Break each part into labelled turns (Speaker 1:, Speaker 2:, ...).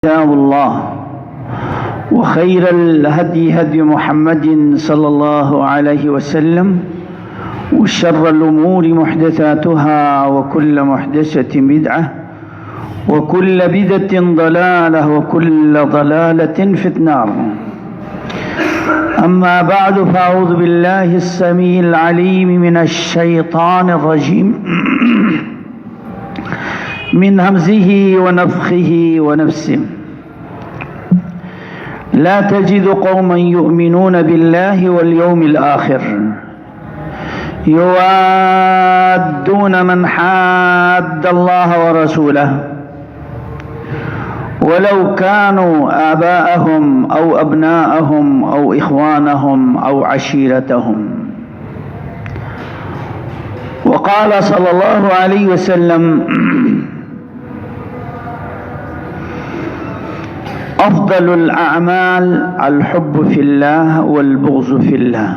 Speaker 1: كتاب الله وخير الهدي هدي محمد صلى الله عليه وسلم وشر الأمور محدثاتها وكل محدثة بدعة وكل بدعة ضلالة وكل ضلالة في النار. أما بعد فأعوذ بالله السميع العليم من الشيطان الرجيم من همزه ونفخه ونفسه. لا تجد قوما يؤمنون بالله واليوم الآخر يوادون من حاد الله ورسوله ولو كانوا آباءهم أو أبناءهم أو إخوانهم أو عشيرتهم. وقال صلى الله عليه وسلم: أفضل الأعمال الحب في الله والبغض في الله.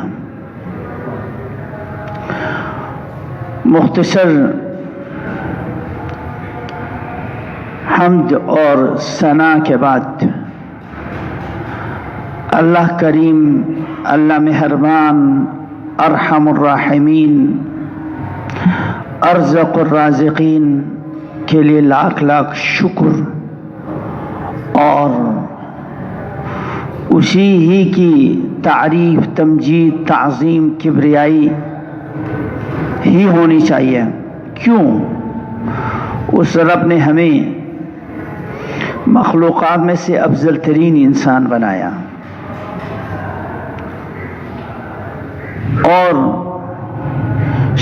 Speaker 1: مختصر حمد اور ثنا کے بعد اللہ کریم، اللہ مہربان، ارحم الراحمین، ارزق الرازقین کے لیے لاکھ لاکھ شکر اور اسی ہی کی تعریف، تمجید، تعظیم، کبریائی ہی ہونی چاہیے۔ کیوں؟ اس رب نے ہمیں مخلوقات میں سے افضل ترین انسان بنایا اور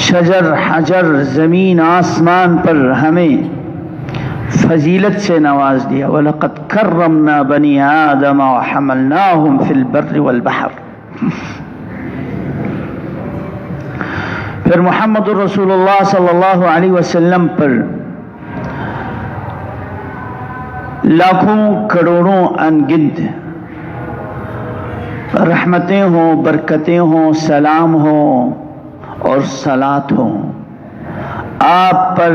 Speaker 1: شجر حجر زمین آسمان پر ہمیں فضیلت سے نواز دیا۔ وَلَقَدْ كَرَّمْنَا بَنِي آدَمَ وَحَمَلْنَاهُمْ فِي الْبَرِّ وَالْبَحْرِ۔ پھر محمد الرسول اللہ صلی اللہ علیہ وسلم پر لاکھوں کروڑوں انگنت رحمتیں ہوں، برکتیں ہوں، سلام ہوں اور صلات ہوں آپ پر،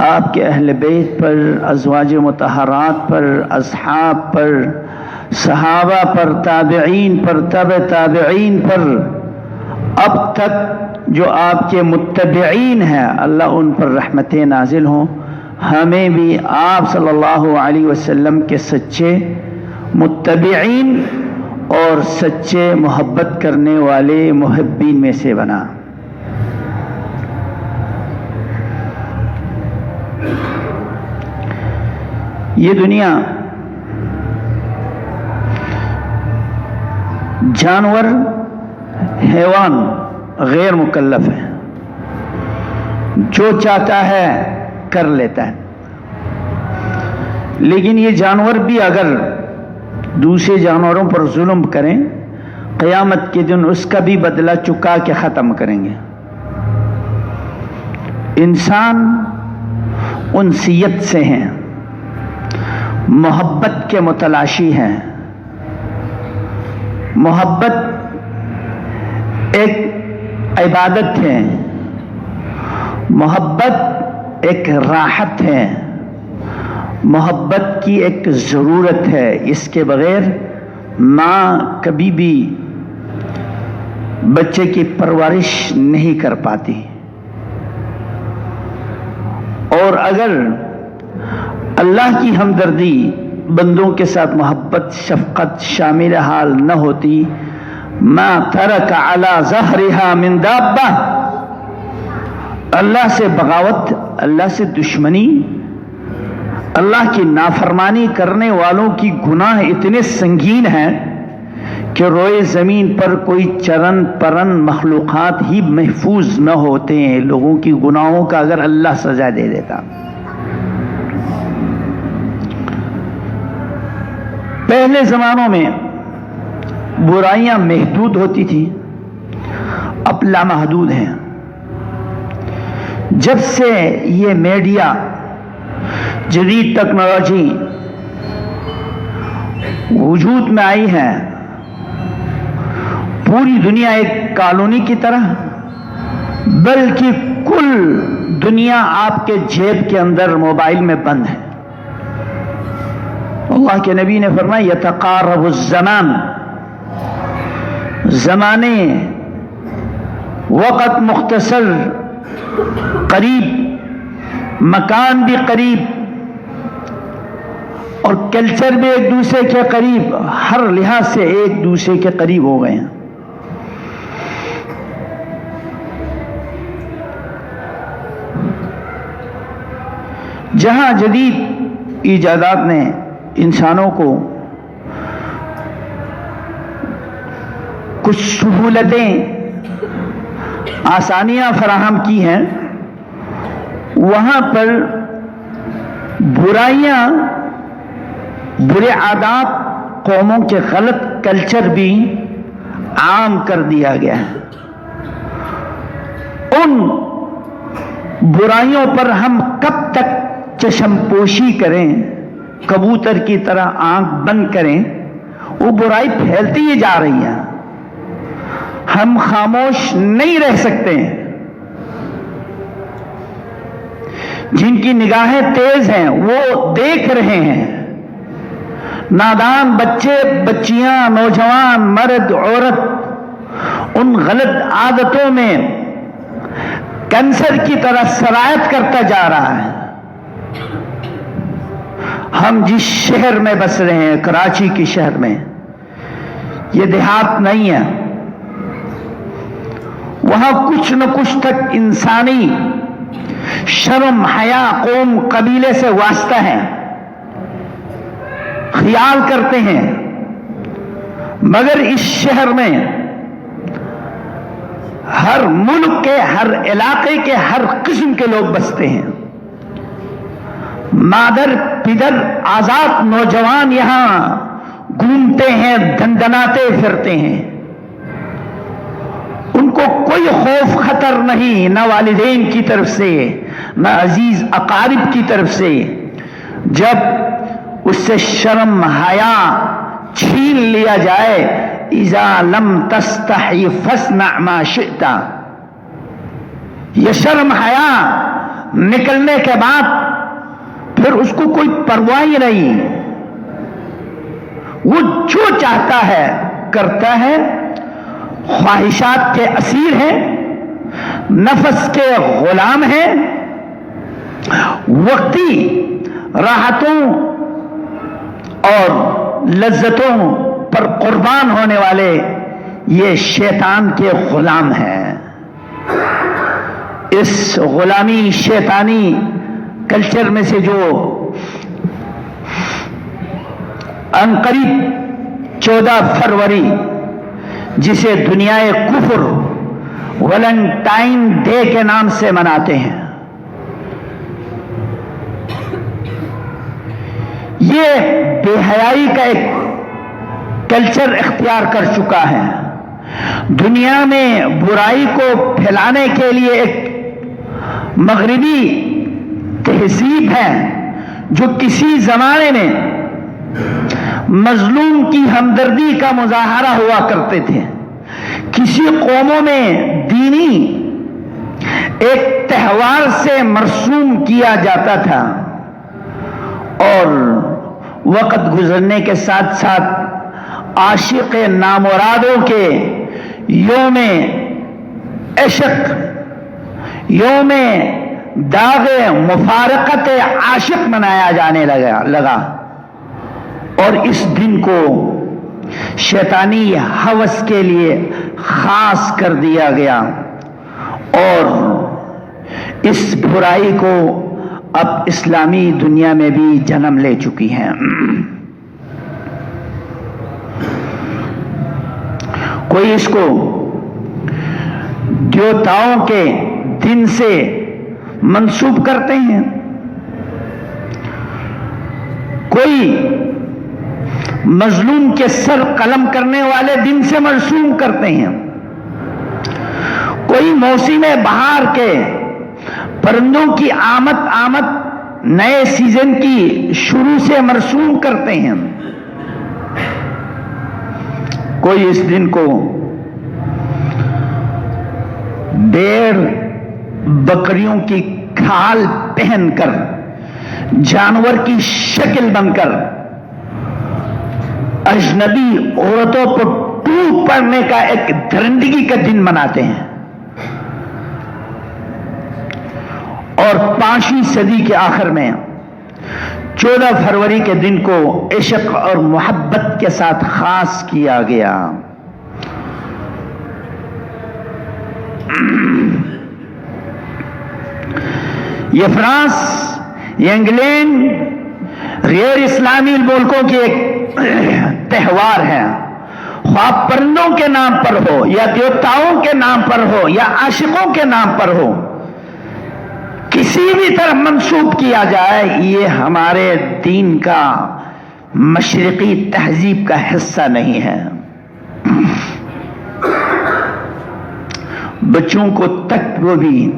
Speaker 1: آپ کے اہل بیت پر، ازواج مطہرات پر، اصحاب پر، صحابہ پر، تابعین پر، تبع تابعین پر، اب تک جو آپ کے متبعین ہیں، اللہ ان پر رحمتیں نازل ہوں۔ ہمیں بھی آپ صلی اللہ علیہ وسلم کے سچے متبعین اور سچے محبت کرنے والے محبین میں سے بنا۔ یہ دنیا جانور، حیوان غیر مکلف ہے، جو چاہتا ہے کر لیتا ہے، لیکن یہ جانور بھی اگر دوسرے جانوروں پر ظلم کریں، قیامت کے دن اس کا بھی بدلہ چکا کے ختم کریں گے۔ انسان انسیت سے ہیں، محبت کے متلاشی ہیں۔ محبت ایک عبادت ہے، محبت ایک راحت ہے، محبت کی ایک ضرورت ہے۔ اس کے بغیر ماں کبھی بھی بچے کی پرورش نہیں کر پاتی، اور اگر اللہ کی ہمدردی، بندوں کے ساتھ محبت، شفقت شامل حال نہ ہوتی، ما ترک علی ظہرہا من دابہ، اللہ سے بغاوت، اللہ سے دشمنی، اللہ کی نافرمانی کرنے والوں کی گناہ اتنے سنگین ہیں کہ روئے زمین پر کوئی چرن پرن مخلوقات ہی محفوظ نہ ہوتے ہیں لوگوں کی گناہوں کا اگر اللہ سزا دے دیتا۔ پہلے زمانوں میں برائیاں محدود ہوتی تھی، اب لامحدود ہیں۔ جب سے یہ میڈیا، جدید ٹیکنالوجی وجود میں آئی ہے، پوری دنیا ایک کالونی کی طرح، بلکہ کل دنیا آپ کے جیب کے اندر موبائل میں بند ہے، اللہ کے نبی نے فرمایا یتقارب الزمان، زمانے وقت مختصر، قریب، مکان بھی قریب اور کلچر بھی ایک دوسرے کے قریب، ہر لحاظ سے ایک دوسرے کے قریب ہو گئے ہیں۔ جہاں جدید ایجادات نے انسانوں کو کچھ سہولتیں، آسانیاں فراہم کی ہیں، وہاں پر برائیاں، برے عادات، قوموں کے غلط کلچر بھی عام کر دیا گیا ہے۔ ان برائیوں پر ہم کب تک چشم پوشی کریں، کبوتر کی طرح آنکھ بند کریں؟ وہ برائی پھیلتی ہی جا رہی ہے، ہم خاموش نہیں رہ سکتے۔ جن کی نگاہیں تیز ہیں وہ دیکھ رہے ہیں، نادان بچے، بچیاں، نوجوان، مرد، عورت ان غلط عادتوں میں کینسر کی طرح سرایت کرتا جا رہا ہے۔ ہم جس شہر میں بس رہے ہیں، کراچی کی شہر میں، یہ دیہات نہیں ہے، وہاں کچھ نہ کچھ تک انسانی شرم، حیا، قوم، قبیلے سے واسطہ ہے، خیال کرتے ہیں۔ مگر اس شہر میں ہر ملک کے، ہر علاقے کے، ہر قسم کے لوگ بستے ہیں۔ مادر پدر آزاد نوجوان یہاں گھومتے ہیں، دندناتے پھرتے ہیں، ان کو کوئی خوف خطر نہیں، نہ والدین کی طرف سے، نہ عزیز اقارب کی طرف سے۔ جب اس سے شرم حیا چھین لیا جائے، اذا لم تستحی فاصنع ما شئت، یہ شرم حیا نکلنے کے بعد پھر اس کو کوئی پرواہ ہی نہیں، وہ جو چاہتا ہے کرتا ہے، خواہشات کے اسیر ہیں، نفس کے غلام ہیں، وقتی راحتوں اور لذتوں پر قربان ہونے والے یہ شیطان کے غلام ہیں۔ اس غلامی شیطانی کلچر میں سے جو عنقریب 14 فروری جسے دنیائے کفر ویلنٹائن ڈے کے نام سے مناتے ہیں، یہ بے حیائی کا ایک کلچر اختیار کر چکا ہے۔ دنیا میں برائی کو پھیلانے کے لیے ایک مغربی تہذیب ہے جو کسی زمانے میں مظلوم کی ہمدردی کا مظاہرہ ہوا کرتے تھے، کسی قوموں میں دینی ایک تہوار سے مرسوم کیا جاتا تھا، اور وقت گزرنے کے ساتھ ساتھ عاشق نامرادوں کے یوم عشق، یوم داغ مفارقت عاشق منایا جانے لگا، اور اس دن کو شیطانی ہوس کے لیے خاص کر دیا گیا، اور اس برائی کو اب اسلامی دنیا میں بھی جنم لے چکی ہیں۔ کوئی اس کو دیوتاؤں کے دن سے منسوب کرتے ہیں، کوئی مظلوم کے سر قلم کرنے والے دن سے مرسوم کرتے ہیں، کوئی موسم بہار کے پرندوں کی آمد نئے سیزن کی شروع سے مرسوم کرتے ہیں، کوئی اس دن کو بھیڑ بکریوں کی کھال پہن کر، جانور کی شکل بن کر اجنبی عورتوں پر ٹوٹ پڑنے کا ایک درندگی کا دن مناتے ہیں، اور 5ویں صدی کے آخر میں 14 فروری کے دن کو عشق اور محبت کے ساتھ خاص کیا گیا۔ یہ فرانس، یہ انگلینڈ، غیر اسلامی ملکوں کے ایک تہوار ہے، خواہ پرندوں کے نام پر ہو یا دیوتاؤں کے نام پر ہو یا عاشقوں کے نام پر ہو، کسی بھی طرح منسوب کیا جائے، یہ ہمارے دین کا مشرقی تہذیب کا حصہ نہیں ہے۔ بچوں کو تک وہ بھی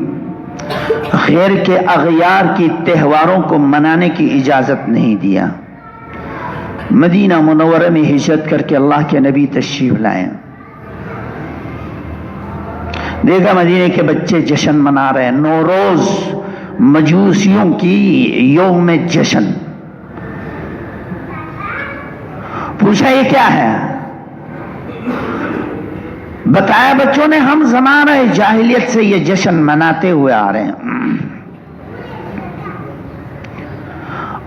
Speaker 1: غیر کے اغیار کی تہواروں کو منانے کی اجازت نہیں دیا۔ مدینہ منورہ میں ہجرت کر کے اللہ کے نبی تشریف لائے، دیکھا مدینے کے بچے جشن منا رہے ہیں، نوروز، مجوسیوں کی یوم جشن۔ پوچھا یہ کیا ہے؟ بتایا بچوں نے ہم زمانہ جاہلیت سے یہ جشن مناتے ہوئے آ رہے ہیں۔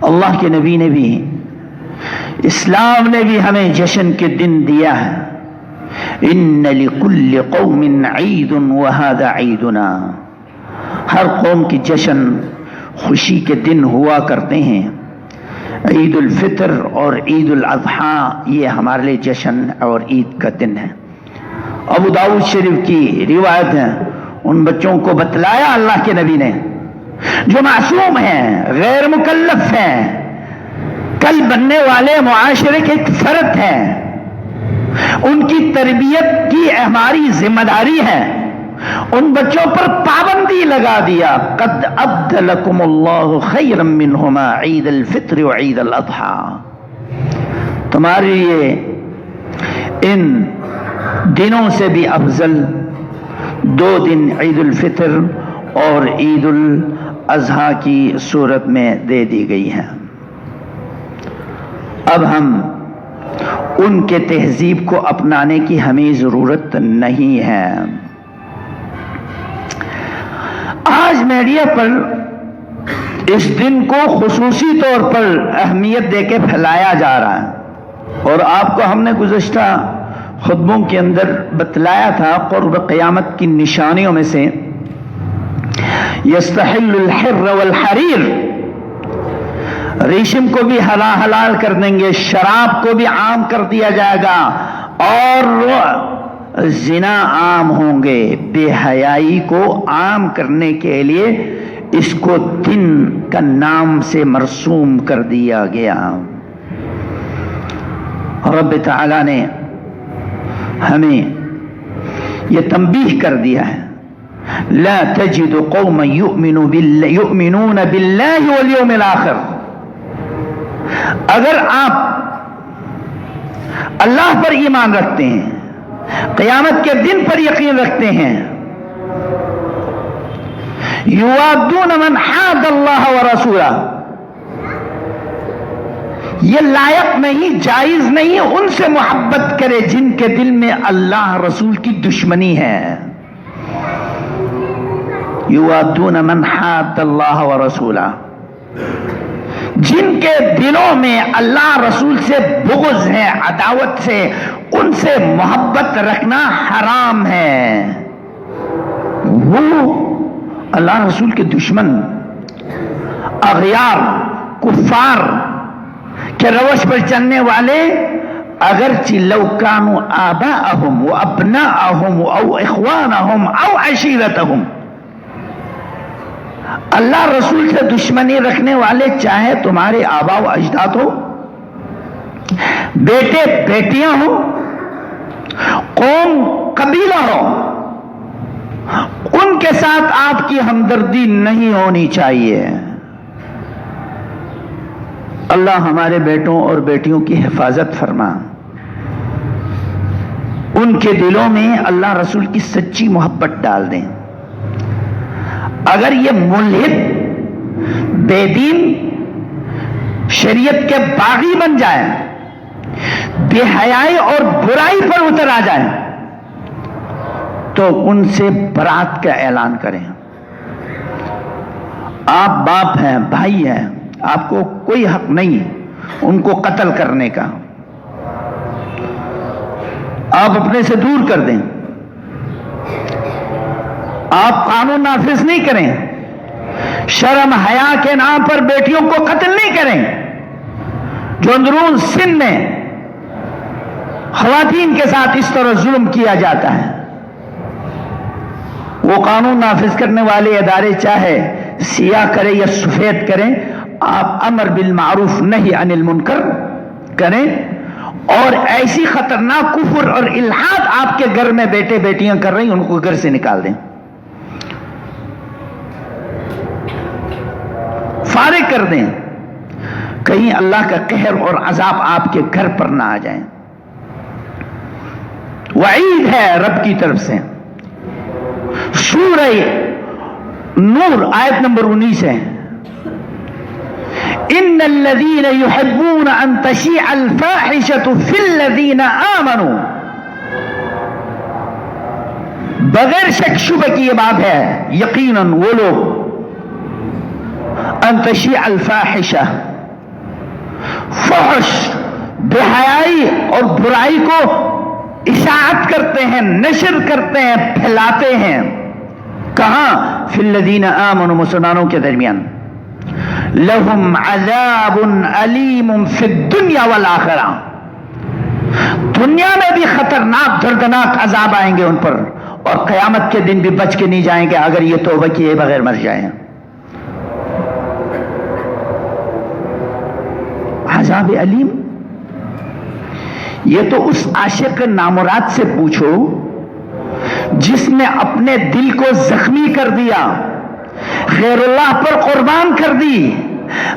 Speaker 1: اللہ کے نبی نے بھی، اسلام نے بھی ہمیں جشن کے دن دیا ہے۔ ان لکل قوم عید وہذا عیدنا، ہر قوم کی جشن خوشی کے دن ہوا کرتے ہیں۔ عید الفطر اور عید الاضحیٰ یہ ہمارے لیے جشن اور عید کا دن ہے۔ ابو داؤد شریف کی روایت ہے، ان بچوں کو بتلایا اللہ کے نبی نے جو معصوم ہیں، غیر مکلف ہیں، کل بننے والے معاشرے کے ایک فرد ہیں، ان کی تربیت کی ہماری ذمہ داری ہے۔ ان بچوں پر پابندی لگا دیا، قد ابدلکم اللہ خیرا منہما عید الفطر و عید الاضحیٰ، تمہارے لیے ان دنوں سے بھی افضل 2 دن عید الفطر اور عید الاضحیٰ کی صورت میں دے دی گئی ہے۔ اب ہم ان کے تہذیب کو اپنانے کی ہمیں ضرورت نہیں ہے۔ آج میڈیا پر اس دن کو خصوصی طور پر اہمیت دے کے پھیلایا جا رہا ہے، اور آپ کو ہم نے گزشتہ خطبوں کے اندر بتلایا تھا، قرب قیامت کی نشانیوں میں سے یستحل الحر والحریر، ریشم کو بھی حلال کر دیں گے، شراب کو بھی عام کر دیا جائے گا، اور زنا عام ہوں گے۔ بے حیائی کو عام کرنے کے لیے اس کو دن کا نام سے مرسوم کر دیا گیا۔ رب تعالی نے ہمیں یہ تنبیہ کر دیا ہے، لا تجد قوما یؤمنون باللہ والیوم الآخر، اگر آپ اللہ پر ایمان رکھتے ہیں، قیامت کے دن پر یقین رکھتے ہیں، یوادون من حاد اللہ ورسولہ، یہ لائق نہیں، جائز نہیں ان سے محبت کرے جن کے دل میں اللہ رسول کی دشمنی ہے۔ یوادون من حاد اللہ ورسولہ، جن کے دلوں میں اللہ رسول سے بغض ہے، عداوت سے، ان سے محبت رکھنا حرام ہے۔ وہ اللہ رسول کے دشمن، اغیار، کفار کے روش پر چلنے والے، اگرچہ لو کانوا آباءہم و ابناءہم او اخوانہم او عشیرتہم، اللہ رسول سے دشمنی رکھنے والے چاہے تمہارے آبا و اجداد ہو، بیٹے بیٹیاں ہو، قوم قبیلہ ہو، ان کے ساتھ آپ کی ہمدردی نہیں ہونی چاہیے۔ اللہ ہمارے بیٹوں اور بیٹیوں کی حفاظت فرما، ان کے دلوں میں اللہ رسول کی سچی محبت ڈال دیں۔ اگر یہ ملحد، بے دین، شریعت کے باغی بن جائے بے حیائی اور برائی پر اتر آ جائیں تو ان سے برات کا اعلان کریں. آپ باپ ہیں، بھائی ہیں، آپ کو کوئی حق نہیں ان کو قتل کرنے کا. آپ اپنے سے دور کر دیں. آپ قانون نافذ نہیں کریں. شرم حیا کے نام پر بیٹیوں کو قتل نہیں کریں. جو اندرون سن میں خواتین کے ساتھ اس طرح ظلم کیا جاتا ہے، وہ قانون نافذ کرنے والے ادارے چاہے سیاہ کریں یا سفید کریں، آپ امر بالمعروف نہی عن المنکر کریں، اور ایسی خطرناک کفر اور الحاد آپ کے گھر میں بیٹے بیٹیاں کر رہی ہیں ان کو گھر سے نکال دیں، فارغ کر دیں، کہیں اللہ کا قہر اور عذاب آپ کے گھر پر نہ آ جائیں. وعید ہے رب کی طرف سے. سورہ نور آیت نمبر 19 ہے. ان الذين يحبون ان تشيع الفاحشة في الذين آمنوا، بغیر شک شبہ کی یہ بات ہے، یقیناً وہ لوگ ان تشيع الفاحشة، فحش، بے حیائی اور برائی کو اشاعت کرتے ہیں، نشر کرتے ہیں، پھیلاتے ہیں. کہاں؟ فی الذین آمنوا، مسلمانوں کے درمیان. لہم عذاب علیم فی الدنیا والآخرہ، دنیا میں بھی خطرناک دردناک عذاب آئیں گے ان پر، اور قیامت کے دن بھی بچ کے نہیں جائیں گے اگر یہ توبہ کیے بغیر مر جائیں. عذاب علیم، یہ تو اس عاشق نامراد سے پوچھو جس نے اپنے دل کو زخمی کر دیا، غیر اللہ پر قربان کر دی،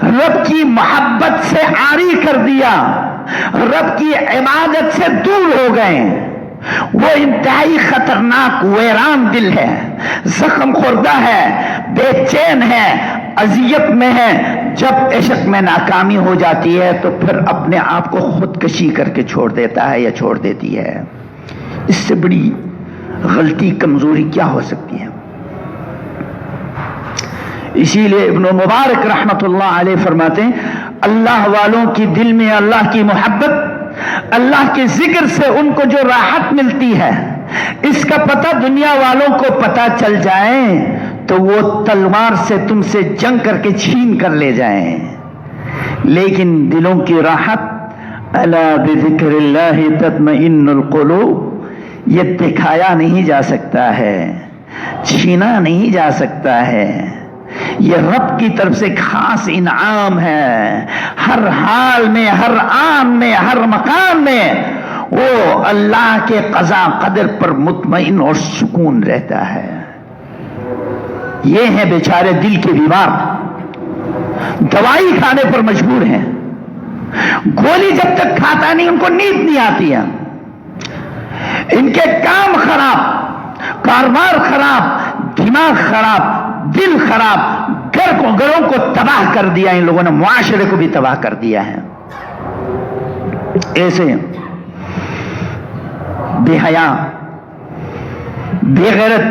Speaker 1: رب کی محبت سے عاری کر دیا، رب کی عبادت سے دور ہو گئے. وہ انتہائی خطرناک ویران دل ہے، زخم خوردہ ہے، بے چین ہے، اذیت میں ہے. جب عشق میں ناکامی ہو جاتی ہے تو پھر اپنے آپ کو خودکشی کر کے چھوڑ دیتا ہے یا چھوڑ دیتی ہے. اس سے بڑی غلطی کمزوری کیا ہو سکتی ہے؟ اسی لیے ابن مبارک رحمت اللہ علیہ فرماتے ہیں اللہ والوں کی دل میں اللہ کی محبت، اللہ کے ذکر سے ان کو جو راحت ملتی ہے، اس کا پتہ دنیا والوں کو پتہ چل جائے تو وہ تلوار سے تم سے جنگ کر کے چھین کر لے جائیں. لیکن دلوں کی راحت، الا بذکر اللہ تطمئن القلوب، یہ دکھایا نہیں جا سکتا ہے، چھینا نہیں جا سکتا ہے. یہ رب کی طرف سے خاص انعام ہے. ہر حال میں، ہر آن میں، ہر مقام میں وہ اللہ کے قضا قدر پر مطمئن اور سکون رہتا ہے. یہ ہیں بیچارے دل کے بیمار، دوائی کھانے پر مجبور ہیں. گولی جب تک کھاتا نہیں ان کو نیند نہیں آتی ہے. ان کے کام خراب، کاروبار خراب، دماغ خراب، دل خراب، گھروں کو تباہ کر دیا ان لوگوں نے، معاشرے کو بھی تباہ کر دیا ہے. ایسے بے حیا، بے غیرت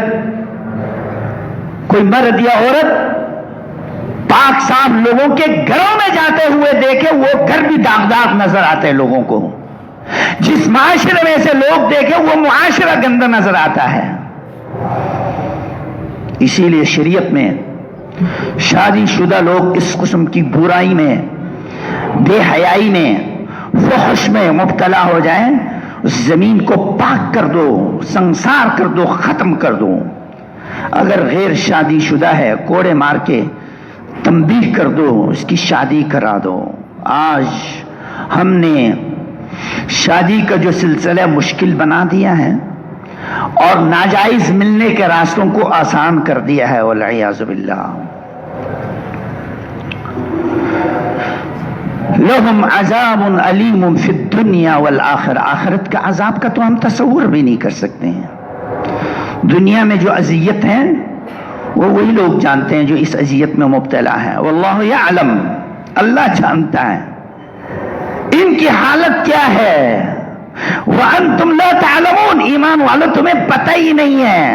Speaker 1: کوئی مرد یا عورت پاک صاف لوگوں کے گھروں میں جاتے ہوئے دیکھے، وہ گھر بھی داغدار نظر آتے ہیں لوگوں کو. جس معاشرے میں سے لوگ دیکھے وہ معاشرہ گندا نظر آتا ہے. اسی لیے شریعت میں شادی شدہ لوگ اس قسم کی برائی میں، بے حیائی میں، فحش میں مبتلا ہو جائیں، زمین کو پاک کر دو، سنسار کر دو، ختم کر دو. اگر غیر شادی شدہ ہے کوڑے مار کے تنبیہ کر دو، اس کی شادی کرا دو. آج ہم نے شادی کا جو سلسلہ مشکل بنا دیا ہے اور ناجائز ملنے کے راستوں کو آسان کر دیا ہے، والعیاذ باللہ. لہم عذاب علیم فی الدنیا والآخرہ، آخرت کا عذاب کا تو ہم تصور بھی نہیں کر سکتے ہیں. دنیا میں جو اذیت ہے وہ وہی لوگ جانتے ہیں جو اس اذیت میں مبتلا ہے. واللہ یعلم، اللہ جانتا ہے ان کی حالت کیا ہے؟ وَأَنْتُمْ لَا تَعْلَمُونَ، ایمان والو تمہیں پتہ ہی نہیں ہے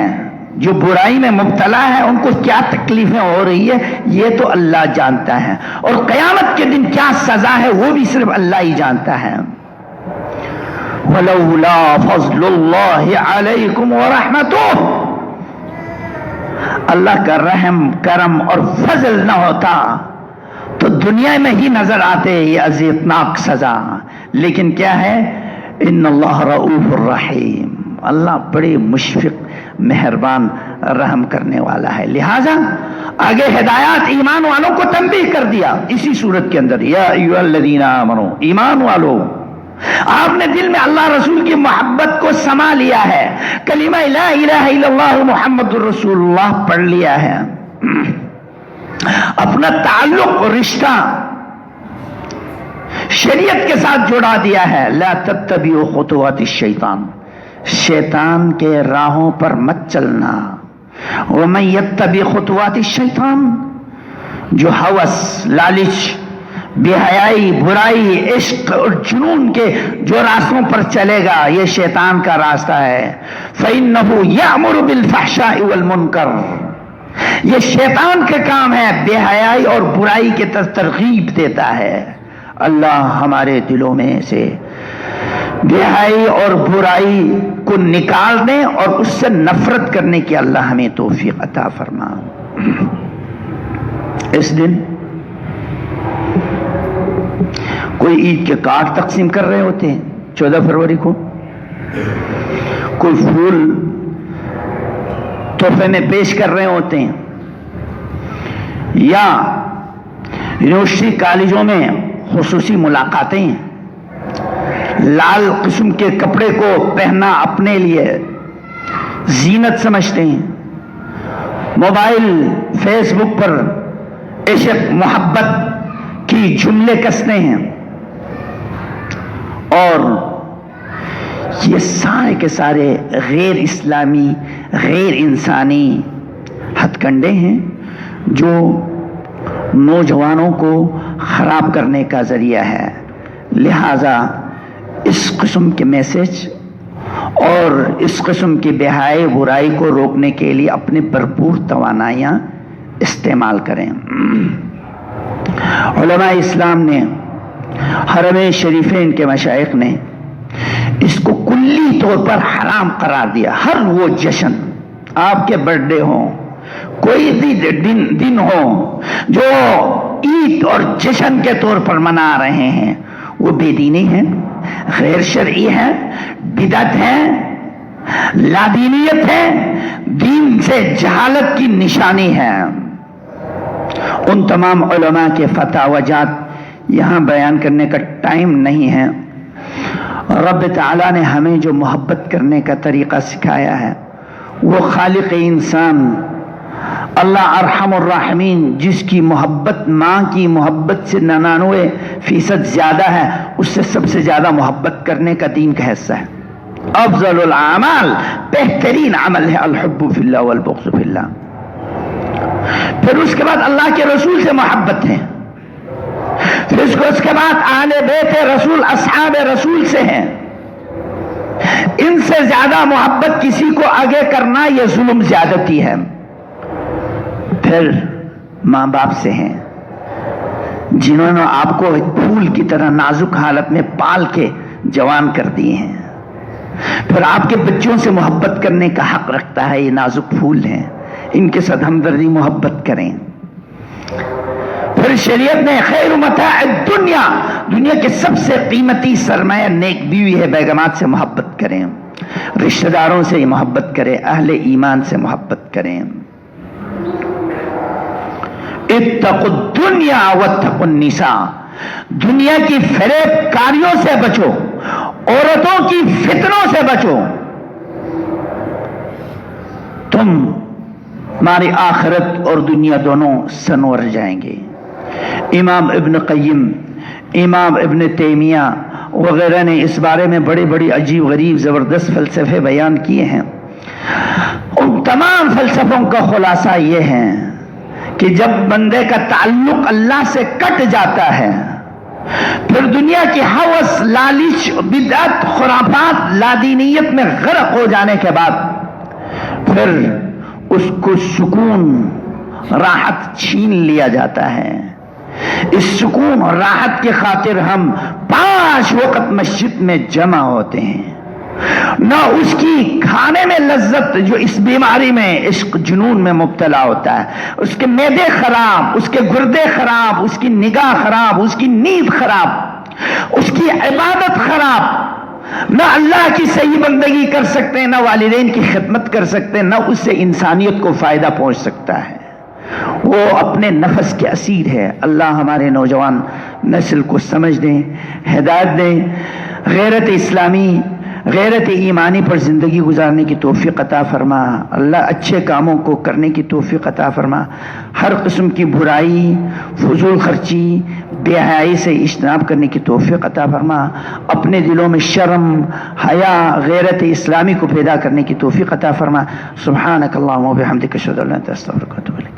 Speaker 1: جو برائی میں مبتلا ہے ان کو کیا تکلیفیں ہو رہی ہے، یہ تو اللہ جانتا ہے، اور قیامت کے دن کیا سزا ہے وہ بھی صرف اللہ ہی جانتا ہے۔ وَلَوْلَا فَضْلُ اللَّهِ عَلَيْكُمْ وَرَحْمَتُهُ، اللہ کا رحم کرم اور فضل نہ ہوتا تو دنیا میں ہی نظر آتے یہ اذیتناک سزا، لیکن کیا ہے؟ ان اللہ رؤوف الرحیم، اللہ بڑے مشفق مہربان رحم کرنے والا ہے۔ لہذا آگے ہدایات ایمان والوں کو تنبیہ کر دیا اسی صورت کے اندر، یا ایھا الذین آمنو، ایمان والو، آپ نے دل میں اللہ رسول کی محبت کو سما لیا ہے، کلمہ لا الہ الا اللہ محمد رسول اللہ پڑھ لیا ہے، اپنا تعلق اور رشتہ شریعت کے ساتھ جوڑا دیا ہے۔ لا تتبعوا خطوات الشیطان، شیطان کے راہوں پر مت چلنا۔ ومن یتبع خطوات الشیطان، جو ہوس، لالچ، بے حیائی، برائی، عشق اور جنون کے جو راستوں پر چلے گا یہ شیطان کا راستہ ہے۔ فإنہ یأمر بالفحشاء والمنکر، یہ شیطان کے کام ہے، بے حیائی اور برائی کے ترغیب دیتا ہے۔ اللہ ہمارے دلوں میں سے بے حیائی اور برائی کو نکال دیں اور اس سے نفرت کرنے کی اللہ ہمیں توفیق عطا فرما۔ اس دن کوئی عید کے کارڈ تقسیم کر رہے ہوتے ہیں 14 فروری کو، کوئی پھول تحفے میں پیش کر رہے ہوتے ہیں، یا یونیورسٹی کالجوں میں خصوصی ملاقاتیں، لال قسم کے کپڑے کو پہننا اپنے لیے زینت سمجھتے ہیں، موبائل فیس بک پر عشق محبت کی جملے کستے ہیں، اور یہ سارے کے سارے غیر اسلامی غیر انسانی ہتھ کنڈے ہیں جو نوجوانوں کو خراب کرنے کا ذریعہ ہے۔ لہذا اس قسم کے میسج اور اس قسم کی بے حیائی برائی کو روکنے کے لیے اپنے بھرپور توانائیاں استعمال کریں۔ علماء اسلام نے، حرم شریفین کے مشائخ نے اس کو کلی طور پر حرام قرار دیا۔ ہر وہ جشن، آپ کے برتھ ڈے ہو، کوئی بھی دن ہو جو عید اور جشن کے طور پر منا رہے ہیں، وہ بے دینی ہے، غیر شرعی ہے، بدعت ہے، لادینیت ہے، دین سے جہالت کی نشانی ہے۔ ان تمام علماء کے فتاوی جات یہاں بیان کرنے کا ٹائم نہیں ہے۔ رب تعالیٰ نے ہمیں جو محبت کرنے کا طریقہ سکھایا ہے وہ خالق انسان اللہ ارحم الراحمین، جس کی محبت ماں کی محبت سے 99% زیادہ ہے، اس سے سب سے زیادہ محبت کرنے کا دین کا حصہ ہے۔ افضل الاعمال، بہترین عمل ہے الحب فی اللہ والبغض فی اللہ۔ پھر اس کے بعد اللہ کے رسول سے محبت ہے، پھر اس کے بعد اہل بیت رسول اصحاب رسول سے ہے۔ ان سے زیادہ محبت کسی کو آگے کرنا یہ ظلم زیادتی ہے۔ پھر ماں باپ سے ہیں، جنہوں نے آپ کو پھول کی طرح نازک حالت میں پال کے جوان کر دیے ہیں۔ پھر آپ کے بچوں سے محبت کرنے کا حق رکھتا ہے، یہ نازک پھول ہیں، ان کے ساتھ ہمدردی محبت کریں۔ پھر شریعت نے خیر متاع الدنیا، دنیا کے سب سے قیمتی سرمایہ نیک بیوی ہے، بیگمات سے محبت کریں، رشتہ داروں سے محبت کریں، اہل ایمان سے محبت کریں۔ اتقوا الدنیا واتقوا النساء، دنیا کی فریب کاریوں سے بچو، عورتوں کی فتنوں سے بچو، تمہاری آخرت اور دنیا دونوں سنور جائیں گے۔ امام ابن قیم، امام ابن تیمیہ وغیرہ نے اس بارے میں بڑے بڑے عجیب غریب زبردست فلسفے بیان کیے ہیں۔ ان تمام فلسفوں کا خلاصہ یہ ہے کہ جب بندے کا تعلق اللہ سے کٹ جاتا ہے پھر دنیا کی ہوس، لالچ، بدعت، خرافات، لادینیت میں غرق ہو جانے کے بعد پھر اس کو سکون، راحت چھین لیا جاتا ہے۔ اس سکون اور راحت کی خاطر ہم 5 وقت مسجد میں جمع ہوتے ہیں، نہ اس کی کھانے میں لذت جو اس بیماری میں، اس جنون میں مبتلا ہوتا ہے، اس کے معدے خراب، اس کے گردے خراب، اس کی نگاہ خراب، اس کی نیند خراب، اس کی عبادت خراب، نہ اللہ کی صحیح بندگی کر سکتے ہیں، نہ والدین کی خدمت کر سکتے ہیں، نہ اس سے انسانیت کو فائدہ پہنچ سکتا ہے، وہ اپنے نفس کے اسیر ہے۔ اللہ ہمارے نوجوان نسل کو سمجھ دیں، ہدایت دیں، غیرت اسلامی، غیرت ایمانی پر زندگی گزارنے کی توفیق عطا فرما۔ اللہ اچھے کاموں کو کرنے کی توفیق عطا فرما، ہر قسم کی برائی، فضول خرچی، بے حیائی سے اجتناب کرنے کی توفیق عطا فرما، اپنے دلوں میں شرم، حیا، غیرت اسلامی کو پیدا کرنے کی توفیق عطا فرما۔ سبحانک اللہم و بحمدک اشہد ان لا الہ الا انت استغفرک و اتوب الیک۔